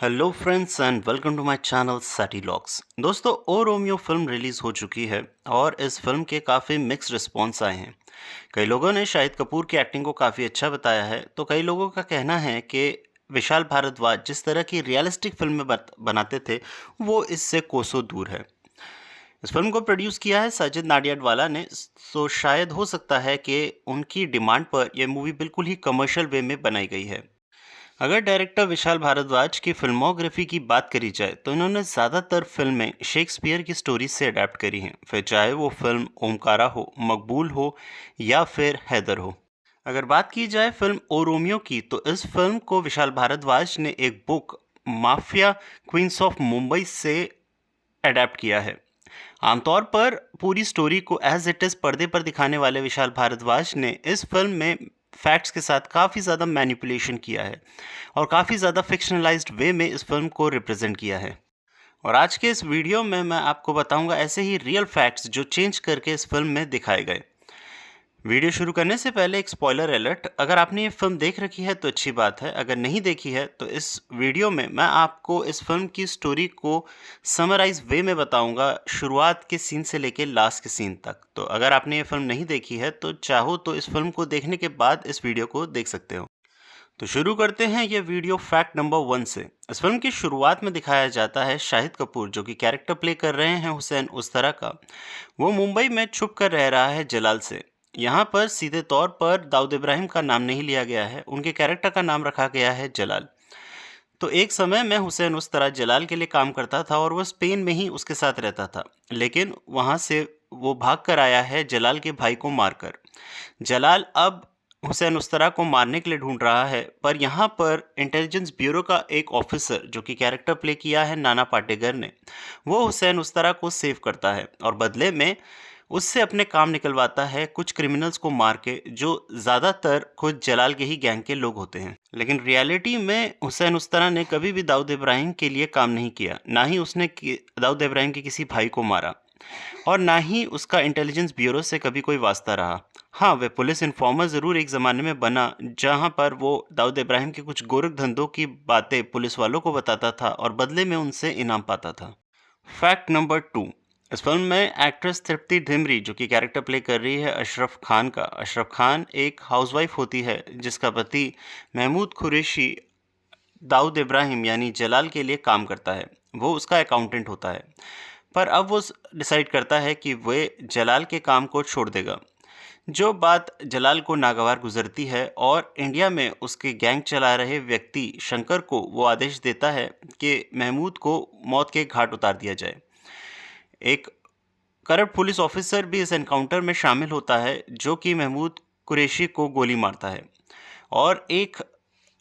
Hello friends and welcome to my channel सैटी लॉक्स। दोस्तों, ओ रोमियो फिल्म रिलीज़ हो चुकी है और इस फिल्म के काफ़ी मिक्स रिस्पॉन्स आए हैं। कई लोगों ने शाहिद कपूर की एक्टिंग को काफ़ी अच्छा बताया है, तो कई लोगों का कहना है कि विशाल भारद्वाज जिस तरह की रियलिस्टिक फिल्में बनाते थे, वो इससे कोसों दूर है। इस फिल्म को प्रोड्यूस किया है साजिद नाडियाडवाला ने, तो शायद हो सकता है कि उनकी डिमांड पर यह मूवी बिल्कुल ही कमर्शियल वे में बनाई गई है। अगर डायरेक्टर विशाल भारद्वाज की फिल्मोग्राफी की बात करी जाए तो इन्होंने ज़्यादातर फिल्में शेक्सपियर की स्टोरी से अडेप्ट करी हैं, फिर चाहे वो फिल्म ओमकारा हो, मकबूल हो या फिर हैदर हो। अगर बात की जाए फिल्म ओ रोमियो की, तो इस फिल्म को विशाल भारद्वाज ने एक book mafia queens of Mumbai से अडेप्ट किया है। आमतौर पर पूरी स्टोरी को एज इट इज़ पर्दे पर दिखाने वाले विशाल भारद्वाज ने इस फिल्म में फैक्ट्स के साथ काफ़ी ज़्यादा मैनिपुलेशन किया है और काफ़ी ज़्यादा फिक्शनलाइज्ड वे में इस फिल्म को रिप्रेजेंट किया है। और आज के इस वीडियो में मैं आपको बताऊंगा ऐसे ही रियल फैक्ट्स जो चेंज करके इस फिल्म में दिखाए गए। वीडियो शुरू करने से पहले एक स्पॉइलर अलर्ट। अगर आपने ये फिल्म देख रखी है तो अच्छी बात है, अगर नहीं देखी है तो इस वीडियो में मैं आपको इस फिल्म की स्टोरी को समराइज वे में बताऊंगा, शुरुआत के सीन से लेके लास्ट के सीन तक। तो अगर आपने ये फिल्म नहीं देखी है तो चाहो तो इस फिल्म को देखने के बाद इस वीडियो को देख सकते हो। तो शुरू करते हैं ये वीडियो फैक्ट नंबर 1 से। इस फिल्म की शुरुआत में दिखाया जाता है शाहिद कपूर, जो कि कैरेक्टर प्ले कर रहे हैं हुसैन उस्तरा का। वो मुंबई में छुप कर रह रहा है जलाल से। यहाँ पर सीधे तौर पर दाऊद इब्राहिम का नाम नहीं लिया गया है, उनके कैरेक्टर का नाम रखा गया है जलाल। तो एक समय में हुसैन उस तरह जलाल के लिए काम करता था और वो स्पेन में ही उसके साथ रहता था, लेकिन वहाँ से वो भाग कर आया है जलाल के भाई को मारकर। जलाल अब हुसैन उस्तरा को मारने के लिए ढूंढ रहा है, पर यहाँ पर इंटेलिजेंस ब्यूरो का एक ऑफिसर, जो कि कैरेक्टर प्ले किया है नाना पाटेकर ने, वो हुसैन उस्तरा को सेव करता है और बदले में उससे अपने काम निकलवाता है कुछ क्रिमिनल्स को मार के, जो ज़्यादातर खुद जलाल के ही गैंग के लोग होते हैं। लेकिन रियलिटी में हुसैन उस्तरा ने कभी भी दाऊद इब्राहिम के लिए काम नहीं किया, ना ही उसने दाऊद इब्राहिम के किसी भाई को मारा और ना ही उसका इंटेलिजेंस ब्यूरो से कभी कोई वास्ता रहा। हाँ, वह पुलिस इन्फॉर्मर ज़रूर एक ज़माने में बना, जहाँ पर वो दाऊद इब्राहिम के कुछ गोरख धंधों की बातें पुलिस वालों को बताता था और बदले में उनसे इनाम पाता था। Fact number 2। इस फिल्म में एक्ट्रेस तृप्ति धिमरी, जो कि कैरेक्टर प्ले कर रही है अशरफ खान का। अशरफ खान एक हाउसवाइफ होती है जिसका पति महमूद कुरैशी दाऊद इब्राहिम यानी जलाल के लिए काम करता है। वो उसका अकाउंटेंट होता है, पर अब वो डिसाइड करता है कि वह जलाल के काम को छोड़ देगा। जो बात जलाल को नागवार गुजरती है और इंडिया में उसके गैंग चला रहे व्यक्ति शंकर को वो आदेश देता है कि महमूद को मौत के घाट उतार दिया जाए। एक करप्ट पुलिस ऑफिसर भी इस एनकाउंटर में शामिल होता है, जो कि महमूद कुरैशी को गोली मारता है और एक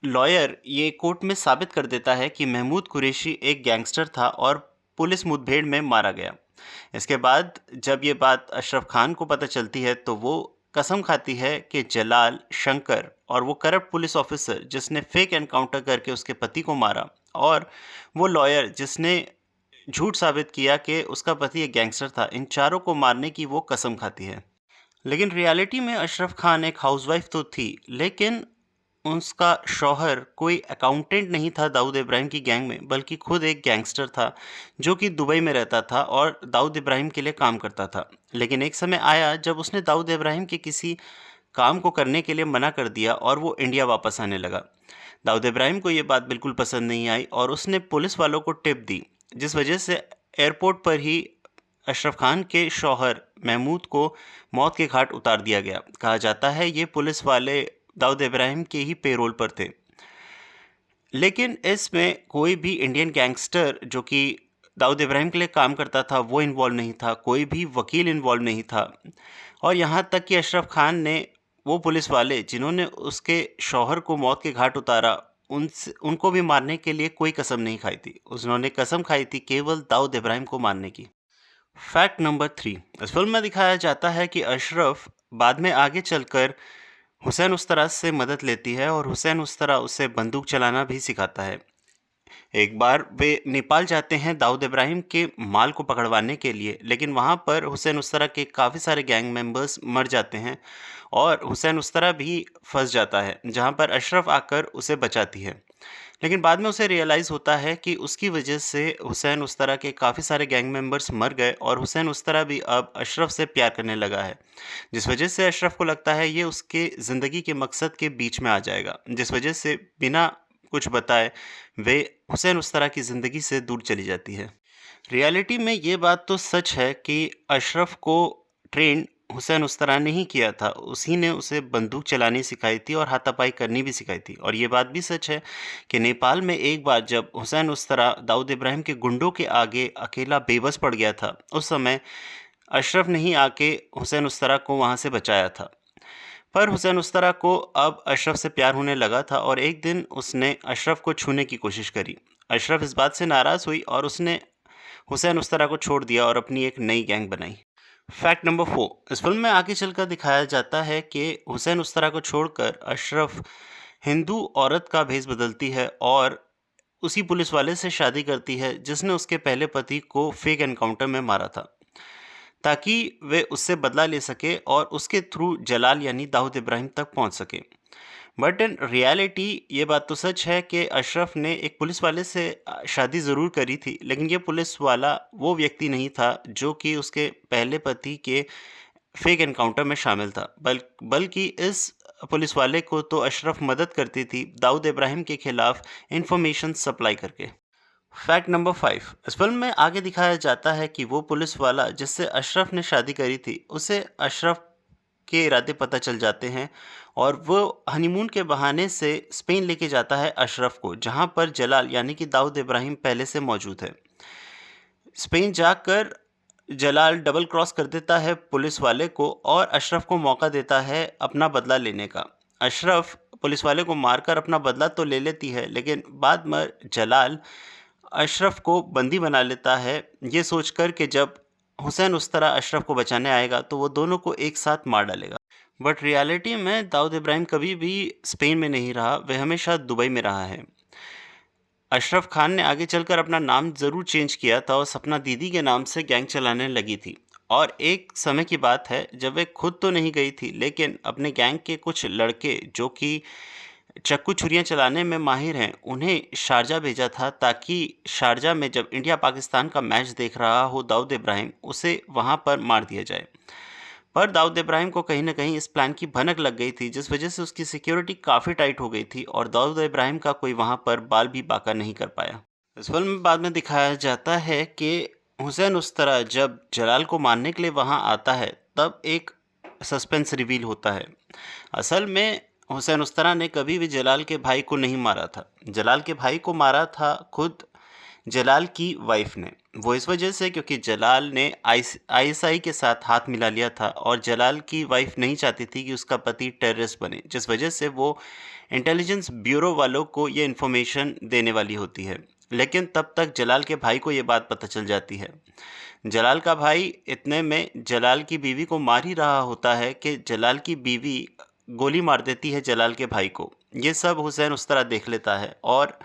लॉयर ये कोर्ट में साबित कर देता है कि महमूद कुरैशी एक गैंगस्टर था और पुलिस मुठभेड़ में मारा गया। इसके बाद जब ये बात अशरफ खान को पता चलती है तो वो कसम खाती है कि जलाल, शंकर और वो करप्ट पुलिस ऑफिसर जिसने फेक एनकाउंटर करके उसके पति को मारा, और वो लॉयर जिसने झूठ साबित किया कि उसका पति एक गैंगस्टर था, इन चारों को मारने की वो कसम खाती है। लेकिन रियलिटी में अशरफ खान एक हाउसवाइफ तो थी, लेकिन उसका शौहर कोई अकाउंटेंट नहीं था दाऊद इब्राहिम की गैंग में, बल्कि खुद एक गैंगस्टर था जो कि दुबई में रहता था और दाऊद इब्राहिम के लिए काम करता था। लेकिन एक समय आया जब उसने दाऊद इब्राहिम के किसी काम को करने के लिए मना कर दिया और वो इंडिया वापस आने लगा। दाऊद इब्राहिम को ये बात बिल्कुल पसंद नहीं आई और उसने पुलिस वालों को टिप दी, जिस वजह से एयरपोर्ट पर ही अशरफ खान के शौहर महमूद को मौत के घाट उतार दिया गया। कहा जाता है ये पुलिस वाले दाऊद इब्राहिम के ही पेरोल पर थे। लेकिन इसमें कोई भी इंडियन गैंगस्टर जो कि दाऊद इब्राहिम के लिए काम करता था वो इन्वॉल्व नहीं था, कोई भी वकील इन्वॉल्व नहीं था, और यहाँ तक कि अशरफ खान ने वो पुलिस वाले जिन्होंने उसके शौहर को मौत के घाट उतारा उनको भी मारने के लिए कोई कसम नहीं खाई थी। उन्होंने कसम खाई थी केवल दाऊद इब्राहिम को मारने की। Fact number 3। इस फिल्म में दिखाया जाता है कि अशरफ बाद में आगे चलकर हुसैन उस्तरा से मदद लेती है और हुसैन उस्तरा उसे बंदूक चलाना भी सिखाता है। एक बार वे नेपाल जाते हैं दाऊद इब्राहिम के माल को पकड़वाने के लिए, लेकिन वहाँ पर हुसैन उस्तरा के काफ़ी सारे गैंग मेंबर्स मर जाते हैं और हुसैन उस्तरा भी फंस जाता है, जहाँ पर अशरफ आकर उसे बचाती है। लेकिन बाद में उसे रियलाइज़ होता है कि उसकी वजह से हुसैन उस्तरा के काफ़ी सारे गैंग मेंबर्स मर गए और हुसैन उस्तरा भी अब अशरफ से प्यार करने लगा है। जिस वजह से अशरफ को लगता है ये उसके ज़िंदगी के मकसद के बीच में आ जाएगा, जिस वजह से बिना कुछ बताए वे हुसैन उस्तरा की ज़िंदगी से दूर चली जाती है। रियलिटी में ये बात तो सच है कि अशरफ को ट्रेन हुसैन उस्तरा ने ही किया था। उसी ने उसे बंदूक चलानी सिखाई थी और हाथापाई करनी भी सिखाई थी। और ये बात भी सच है कि नेपाल में एक बार जब हुसैन उस्तरा दाऊद इब्राहिम के गुंडों के आगे अकेला बेबस पड़ गया था, उस समय अशरफ ने ही आके हुसैन उस्तरा को वहाँ से बचाया था। पर हुसैन उस्तरा को अब अशरफ से प्यार होने लगा था और एक दिन उसने अशरफ को छूने की कोशिश करी। अशरफ इस बात से नाराज़ हुई और उसने हुसैन उस्तरा को छोड़ दिया और अपनी एक नई गैंग बनाई। फैक्ट नंबर 4, इस फिल्म में आगे चलकर दिखाया जाता है कि हुसैन उस्तरा को छोड़कर अशरफ हिंदू औरत का भेष बदलती है और उसी पुलिस वाले से शादी करती है जिसने उसके पहले पति को फेक एनकाउंटर में मारा था, ताकि वे उससे बदला ले सके और उसके थ्रू जलाल यानी दाऊद इब्राहिम तक पहुंच सके। बट इन रियलिटी ये बात तो सच है कि अशरफ ने एक पुलिस वाले से शादी ज़रूर करी थी, लेकिन ये पुलिस वाला वो व्यक्ति नहीं था जो कि उसके पहले पति के फेक एनकाउंटर में शामिल था। बल्कि इस पुलिस वाले को तो अशरफ मदद करती थी दाऊद इब्राहिम के खिलाफ इंफॉर्मेशन सप्लाई करके। फैक्ट नंबर 5, इस फिल्म में आगे दिखाया जाता है कि वो पुलिस वाला जिससे अशरफ ने शादी करी थी, उसे अशरफ के इरादे पता चल जाते हैं और वो हनीमून के बहाने से स्पेन लेके जाता है अशरफ को, जहाँ पर जलाल यानी कि दाऊद इब्राहिम पहले से मौजूद है। स्पेन जाकर जलाल डबल क्रॉस कर देता है पुलिस वाले को और अशरफ को मौका देता है अपना बदला लेने का। अशरफ पुलिस वाले को मारकर अपना बदला तो ले लेती है, लेकिन बाद में जलाल अशरफ को बंदी बना लेता है, ये सोचकर कि जब हुसैन उस्तरा अशरफ को बचाने आएगा तो वो दोनों को एक साथ मार डालेगा। बट रियलिटी में दाऊद इब्राहिम कभी भी स्पेन में नहीं रहा, वह हमेशा दुबई में रहा है। अशरफ खान ने आगे चलकर अपना नाम ज़रूर चेंज किया था और सपना दीदी के नाम से गैंग चलाने लगी थी। और एक समय की बात है जब वे खुद तो नहीं गई थी, लेकिन अपने गैंग के कुछ लड़के जो कि चाकू छुरियाँ चलाने में माहिर हैं, उन्हें शारजा भेजा था ताकि शारजा में जब इंडिया पाकिस्तान का मैच देख रहा हो दाऊद इब्राहिम, उसे वहाँ पर मार दिया जाए। पर दाऊद इब्राहिम को कहीं न कहीं इस प्लान की भनक लग गई थी, जिस वजह से उसकी सिक्योरिटी काफ़ी टाइट हो गई थी और दाऊद इब्राहिम का कोई वहाँ पर बाल भी बाका नहीं कर पाया। इस फिल्म में बाद में दिखाया जाता है कि हुसैन उस्तरा जब जलाल को मारने के लिए वहाँ आता है, तब एक सस्पेंस रिवील होता है। असल में हुसैन उस्तरा ने कभी भी जलाल के भाई को नहीं मारा था। जलाल के भाई को मारा था खुद जलाल की वाइफ ने। वो इस वजह से क्योंकि जलाल ने आईएसआई के साथ हाथ मिला लिया था और जलाल की वाइफ नहीं चाहती थी कि उसका पति टेररिस्ट बने, जिस वजह से वो इंटेलिजेंस ब्यूरो वालों को ये इन्फॉर्मेशन देने वाली होती है। लेकिन तब तक जलाल के भाई को ये बात पता चल जाती है। जलाल का भाई इतने में जलाल की बीवी को मार ही रहा होता है कि जलाल की बीवी गोली मार देती है जलाल के भाई को। ये सब हुसैन उस्तरा देख लेता है और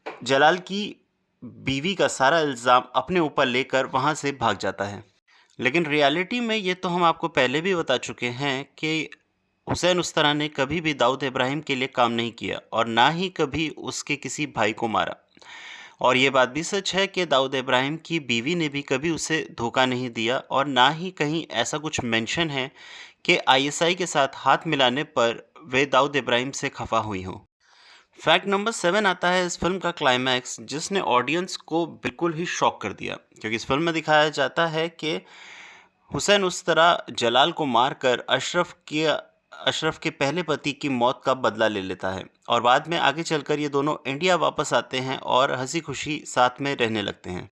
जलाल की बीवी का सारा इल्ज़ाम अपने ऊपर लेकर वहाँ से भाग जाता है। लेकिन रियलिटी में ये तो हम आपको पहले भी बता चुके हैं कि हुसैन उस्तरा ने कभी भी दाऊद इब्राहिम के लिए काम नहीं किया और ना ही कभी उसके किसी भाई को मारा। और ये बात भी सच है कि दाऊद इब्राहिम की बीवी ने भी कभी उसे धोखा नहीं दिया और ना ही कहीं ऐसा कुछ मेंशन है कि आईएसआई के साथ हाथ मिलाने पर वे दाऊद इब्राहिम से खफा हुई हों। फैक्ट नंबर 7 आता है इस फिल्म का क्लाइमैक्स, जिसने ऑडियंस को बिल्कुल ही शॉक कर दिया, क्योंकि इस फिल्म में दिखाया जाता है कि हुसैन उस्तरा जलाल को मारकर अशरफ के पहले पति की मौत का बदला ले लेता है और बाद में आगे चलकर ये दोनों इंडिया वापस आते हैं और हंसी खुशी साथ में रहने लगते हैं।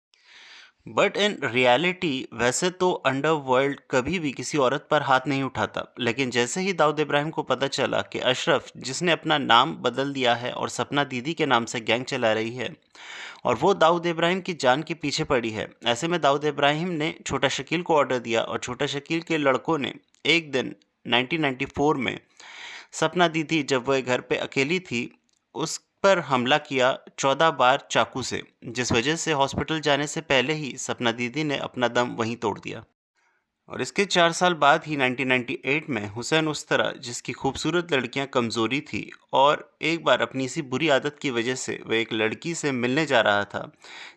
बट इन रियलिटी वैसे तो अंडरवर्ल्ड कभी भी किसी औरत पर हाथ नहीं उठाता, लेकिन जैसे ही दाऊद इब्राहिम को पता चला कि अशरफ, जिसने अपना नाम बदल दिया है और सपना दीदी के नाम से गैंग चला रही है, और वो दाऊद इब्राहिम की जान के पीछे पड़ी है, ऐसे में दाऊद इब्राहिम ने छोटा शकील को ऑर्डर दिया और छोटा शकील के लड़कों ने एक दिन 1994 में सपना दीदी जब वह घर पे अकेली थी, उस पर हमला किया 14 बार चाकू से, जिस वजह से हॉस्पिटल जाने से पहले ही सपना दीदी ने अपना दम वहीं तोड़ दिया। और इसके 4 साल बाद ही 1998 में हुसैन उस्तरा, जिसकी खूबसूरत लड़कियां कमज़ोरी थी और एक बार अपनी इसी बुरी आदत की वजह से वह एक लड़की से मिलने जा रहा था,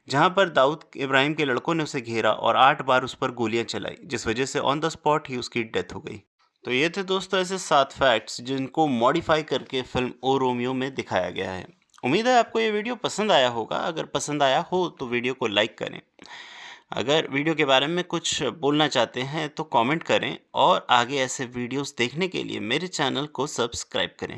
जहां पर दाऊद इब्राहिम के लड़कों ने उसे घेरा और 8 बार उस पर गोलियां चलाई, जिस वजह से ऑन द स्पॉट ही उसकी डेथ हो गई। तो ये थे दोस्तों ऐसे 7 फैक्ट्स जिनको मॉडिफाई करके फिल्म ओ रोमियो में दिखाया गया है। उम्मीद है आपको ये वीडियो पसंद आया होगा। अगर पसंद आया हो तो वीडियो को लाइक करें। अगर वीडियो के बारे में कुछ बोलना चाहते हैं तो कमेंट करें और आगे ऐसे वीडियोस देखने के लिए मेरे चैनल को सब्सक्राइब करें।